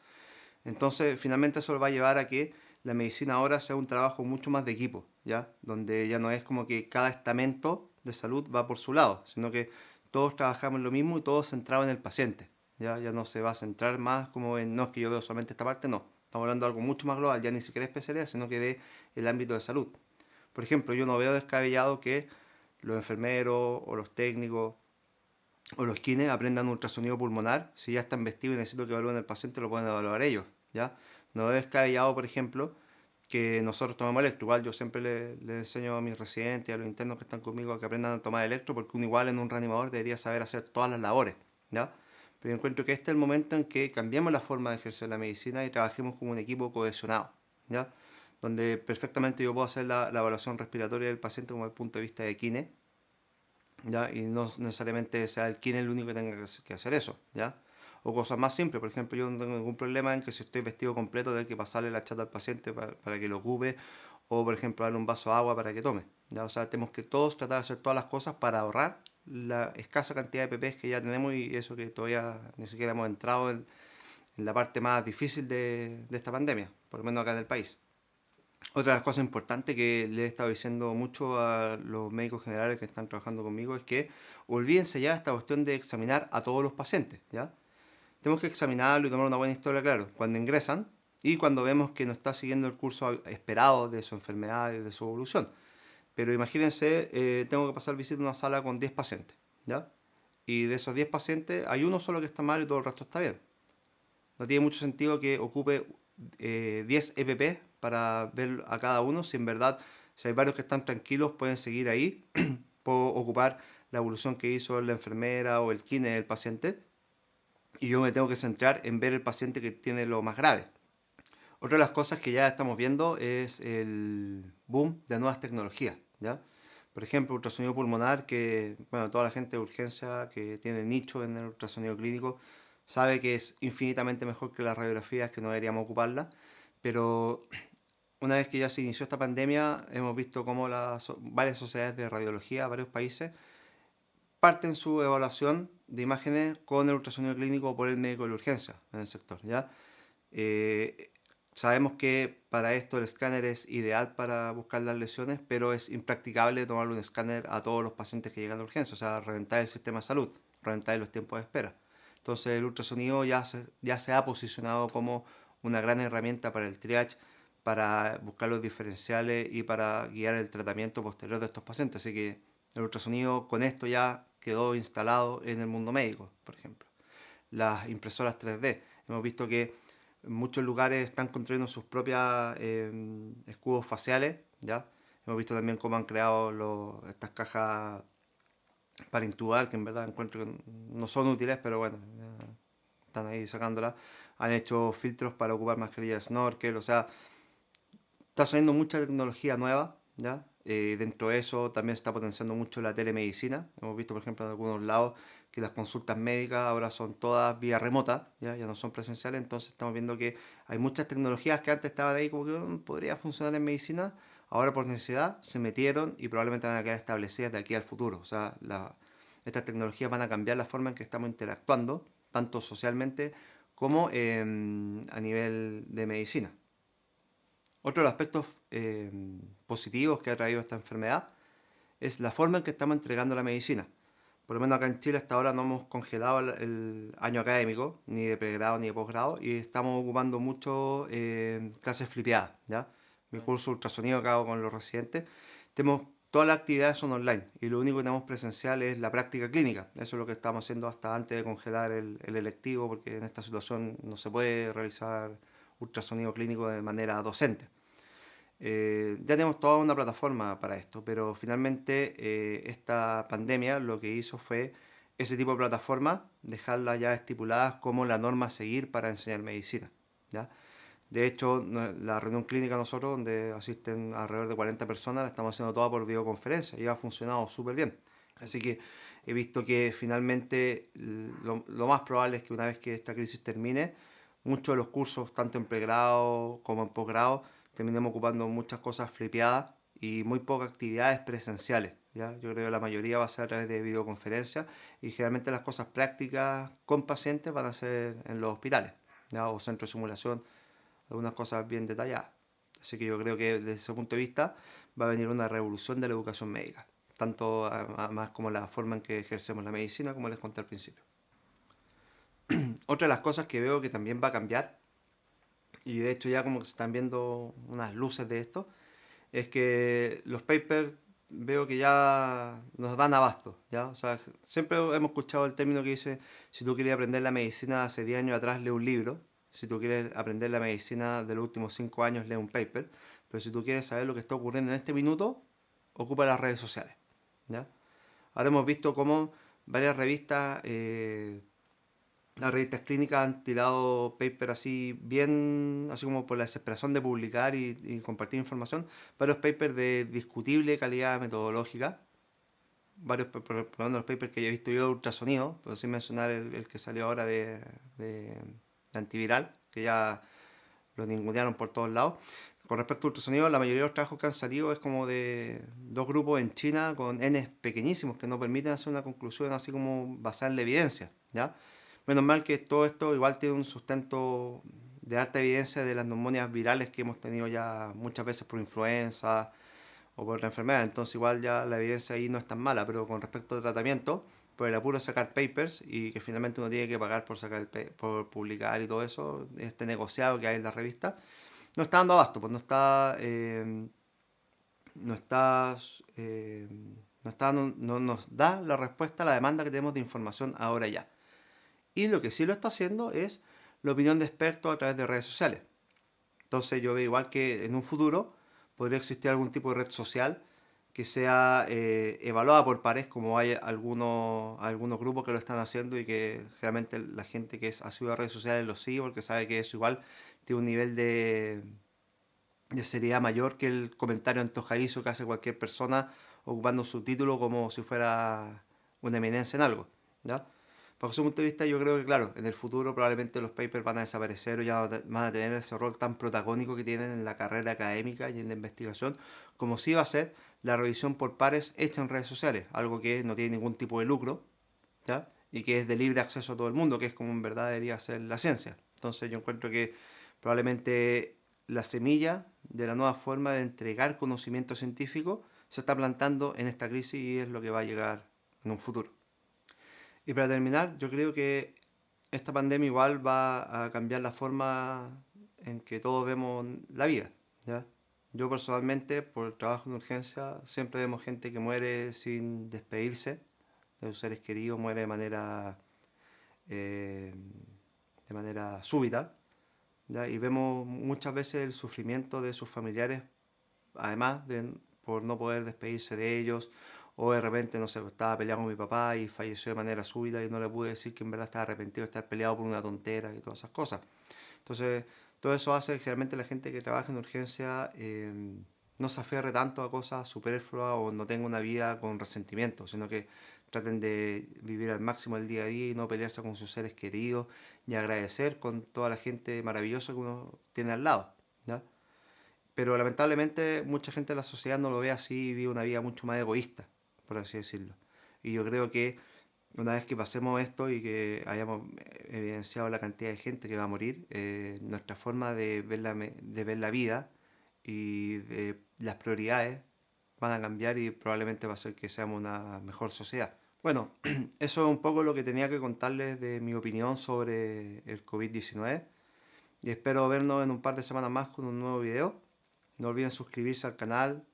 Entonces, finalmente eso va a llevar a que la medicina ahora sea un trabajo mucho más de equipo, ¿ya? Donde ya no es como que cada estamento de salud va por su lado, sino que todos trabajamos en lo mismo y todos centrados en el paciente, ¿ya? Ya no se va a centrar más como en, no es que yo veo solamente esta parte, no. Estamos hablando de algo mucho más global, ya ni siquiera especialidad, sino que de el ámbito de salud. Por ejemplo, yo no veo descabellado que los enfermeros o los técnicos o los kines aprendan ultrasonido pulmonar, si ya están vestidos y necesito que evalúen al paciente, lo pueden evaluar ellos, ¿ya? No es descabellado, por ejemplo, que nosotros tomemos electro. Igual yo siempre le enseño a mis residentes y a los internos que están conmigo a que aprendan a tomar electro, porque uno igual en un reanimador debería saber hacer todas las labores, ¿ya? Pero yo encuentro que este es el momento en que cambiemos la forma de ejercer la medicina y trabajemos como un equipo cohesionado, ¿ya? Donde perfectamente yo puedo hacer la evaluación respiratoria del paciente como desde el punto de vista de kine, ¿ya? Y no necesariamente sea el quien el único que tenga que hacer eso, ¿ya? O cosas más simples, por ejemplo, yo no tengo ningún problema en que si estoy vestido completo tener que pasarle la chata al paciente para que lo ocupe, o por ejemplo darle un vaso de agua para que tome, ¿ya? O sea, tenemos que todos tratar de hacer todas las cosas para ahorrar la escasa cantidad de PPs que ya tenemos y eso que todavía ni siquiera hemos entrado en la parte más difícil de esta pandemia, por lo menos acá en el país. Otra de las cosas importantes que le he estado diciendo mucho a los médicos generales que están trabajando conmigo es que olvídense ya esta cuestión de examinar a todos los pacientes, ¿ya? Tenemos que examinarlo y tomar una buena historia, claro, cuando ingresan y cuando vemos que no está siguiendo el curso esperado de su enfermedad y de su evolución. Pero imagínense, tengo que pasar visita a una sala con 10 pacientes, ¿ya? Y de esos 10 pacientes hay uno solo que está mal y todo el resto está bien. No tiene mucho sentido que ocupe 10 EPP para ver a cada uno si en verdad Si hay varios que están tranquilos, pueden seguir ahí, puedo ocupar la evolución que hizo la enfermera o el kine del paciente, y yo me tengo que centrar en ver el paciente que tiene lo más grave. Otra de las cosas que ya estamos viendo es el boom de nuevas tecnologías, ¿ya? Por ejemplo, ultrasonido pulmonar, que, bueno, toda la gente de urgencia que tiene nicho en el ultrasonido clínico sabe que es infinitamente mejor que las radiografías, que no deberíamos ocuparlas, pero una vez que ya se inició esta pandemia, hemos visto cómo varias sociedades de radiología, varios países, parten su evaluación de imágenes con el ultrasonido clínico por el médico de la urgencia en el sector, ¿ya? Eh, Sabemos que para esto el escáner es ideal para buscar las lesiones, pero es impracticable tomarle un escáner a todos los pacientes que llegan de urgencia, o sea, reventar el sistema de salud, reventar los tiempos de espera. Entonces el ultrasonido ya se ha posicionado como una gran herramienta para el triage, para buscar los diferenciales y para guiar el tratamiento posterior de estos pacientes. Así que el ultrasonido con esto ya quedó instalado en el mundo médico, por ejemplo. Las impresoras 3D. Hemos visto que en muchos lugares están construyendo sus propios escudos faciales, ¿ya? Hemos visto también cómo han creado estas cajas para intubar, que en verdad encuentro que no son útiles, pero bueno, están ahí sacándolas. Han hecho filtros para ocupar mascarillas de snorkel, o sea, está saliendo mucha tecnología nueva, ¿ya? Dentro de eso también se está potenciando mucho la telemedicina. Hemos visto, por ejemplo, en algunos lados que las consultas médicas ahora son todas vía remota, ¿ya? Ya no son presenciales, entonces estamos viendo que hay muchas tecnologías que antes estaban ahí como que podría funcionar en medicina, ahora por necesidad se metieron y probablemente van a quedar establecidas de aquí al futuro. O sea, estas tecnologías van a cambiar la forma en que estamos interactuando, tanto socialmente como a nivel de medicina. Otro de los aspectos positivos que ha traído esta enfermedad es la forma en que estamos entregando la medicina. Por lo menos acá en Chile hasta ahora no hemos congelado el año académico, ni de pregrado ni de posgrado, y estamos ocupando mucho clases flipeadas, ¿ya? Mi curso de ultrasonido que hago con los residentes, tenemos, todas las actividades son online y lo único que tenemos presencial es la práctica clínica. Eso es lo que estamos haciendo hasta antes de congelar el electivo, porque en esta situación no se puede realizar ultrasonido clínico de manera docente. Ya tenemos toda una plataforma para esto, pero finalmente esta pandemia lo que hizo fue ese tipo de plataforma, dejarla ya estipuladas como la norma a seguir para enseñar medicina, ¿ya? De hecho, la reunión clínica nosotros, donde asisten alrededor de 40 personas, la estamos haciendo toda por videoconferencia y ha funcionado súper bien. Así que he visto que finalmente lo más probable es que una vez que esta crisis termine, muchos de los cursos, tanto en pregrado como en posgrado, terminemos ocupando muchas cosas flipeadas y muy pocas actividades presenciales, ¿ya? Yo creo que la mayoría va a ser a través de videoconferencia y generalmente las cosas prácticas con pacientes van a ser en los hospitales, ¿ya? O centros de simulación, algunas cosas bien detalladas. Así que yo creo que desde ese punto de vista va a venir una revolución de la educación médica, tanto más como la forma en que ejercemos la medicina, como les conté al principio. Otra de las cosas que veo que también va a cambiar, y de hecho ya como que se están viendo unas luces de esto, es que los papers veo que ya nos dan abasto, ¿ya? O sea, siempre hemos escuchado el término que dice, si tú quieres aprender la medicina hace 10 años atrás, lee un libro, si tú quieres aprender la medicina de los últimos 5 años, lee un paper, pero si tú quieres saber lo que está ocurriendo en este minuto, ocupa las redes sociales, ¿ya? Ahora hemos visto cómo varias revistas las revistas clínicas han tirado paper así bien, así como por la desesperación de publicar y compartir información, varios papers de discutible calidad metodológica, por lo menos los papers que yo he visto yo de ultrasonido, pero sin mencionar el que salió ahora de antiviral, que ya lo ningunearon por todos lados. Con respecto al ultrasonido, la mayoría de los trabajos que han salido es como de dos grupos en China con N pequeñísimos que no permiten hacer una conclusión así como basada en la evidencia, ¿ya? Menos mal que todo esto igual tiene un sustento de alta evidencia de las neumonias virales que hemos tenido ya muchas veces por influenza o por la enfermedad. Entonces igual ya la evidencia ahí no es tan mala, pero con respecto al tratamiento, por el apuro de sacar papers y que finalmente uno tiene que pagar por sacar por publicar y todo eso, este negociado que hay en la revista, no está dando abasto, pues no está, eh, no nos da la respuesta a la demanda que tenemos de información ahora ya. Y lo que sí lo está haciendo es la opinión de expertos a través de redes sociales. Entonces yo veo igual que en un futuro podría existir algún tipo de red social que sea evaluada por pares, como hay algunos grupos que lo están haciendo y que realmente la gente que es asiduo a redes sociales lo sigue porque sabe que eso igual tiene un nivel de seriedad mayor que el comentario antojadizo que hace cualquier persona ocupando su título como si fuera una eminencia en algo, ¿ya? Bajo su punto de vista, yo creo que, claro, en el futuro probablemente los papers van a desaparecer o ya no van a tener ese rol tan protagónico que tienen en la carrera académica y en la investigación, como sí va a ser la revisión por pares hecha en redes sociales, algo que no tiene ningún tipo de lucro, ¿ya? Y que es de libre acceso a todo el mundo, que es como en verdad debería ser la ciencia. Entonces yo encuentro que probablemente la semilla de la nueva forma de entregar conocimiento científico se está plantando en esta crisis y es lo que va a llegar en un futuro. Y para terminar, yo creo que esta pandemia igual va a cambiar la forma en que todos vemos la vida, ¿ya? Yo personalmente, por el trabajo de urgencia, siempre vemos gente que muere sin despedirse de sus seres queridos, muere eh, de manera súbita, ¿ya? Y vemos muchas veces el sufrimiento de sus familiares, además de por no poder despedirse de ellos, o de repente, no sé, estaba peleando con mi papá y falleció de manera súbita y no le pude decir que en verdad estaba arrepentido de estar peleado por una tontera y todas esas cosas. Entonces, todo eso hace que generalmente la gente que trabaja en urgencia no se aferre tanto a cosas superfluas o no tenga una vida con resentimiento, sino que traten de vivir al máximo el día a día y no pelearse con sus seres queridos y agradecer con toda la gente maravillosa que uno tiene al lado, ¿ya? Pero lamentablemente mucha gente de la sociedad no lo ve así y vive una vida mucho más egoísta, por así decirlo. Y yo creo que una vez que pasemos esto y que hayamos evidenciado la cantidad de gente que va a morir, nuestra forma de ver la vida y de las prioridades van a cambiar y probablemente va a ser que seamos una mejor sociedad. Bueno, eso es un poco lo que tenía que contarles de mi opinión sobre el COVID-19 y espero vernos en un par de semanas más con un nuevo video. No olviden suscribirse al canal,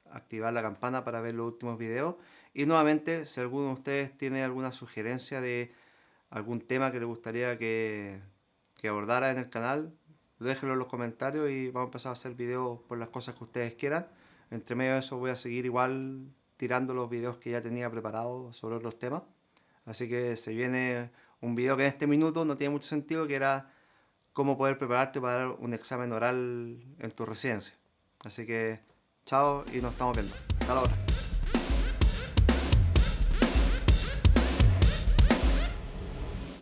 activar la campana para ver los últimos videos. Y nuevamente, si alguno de ustedes tiene alguna sugerencia de algún tema que le gustaría que abordara en el canal, déjenlo en los comentarios y vamos a empezar a hacer videos por las cosas que ustedes quieran. Entre medio de eso voy a seguir igual tirando los videos que ya tenía preparados sobre otros temas. Así que se viene un video que en este minuto no tiene mucho sentido, que era cómo poder prepararte para dar un examen oral en tu residencia. Así que chao y nos estamos viendo. Hasta la hora.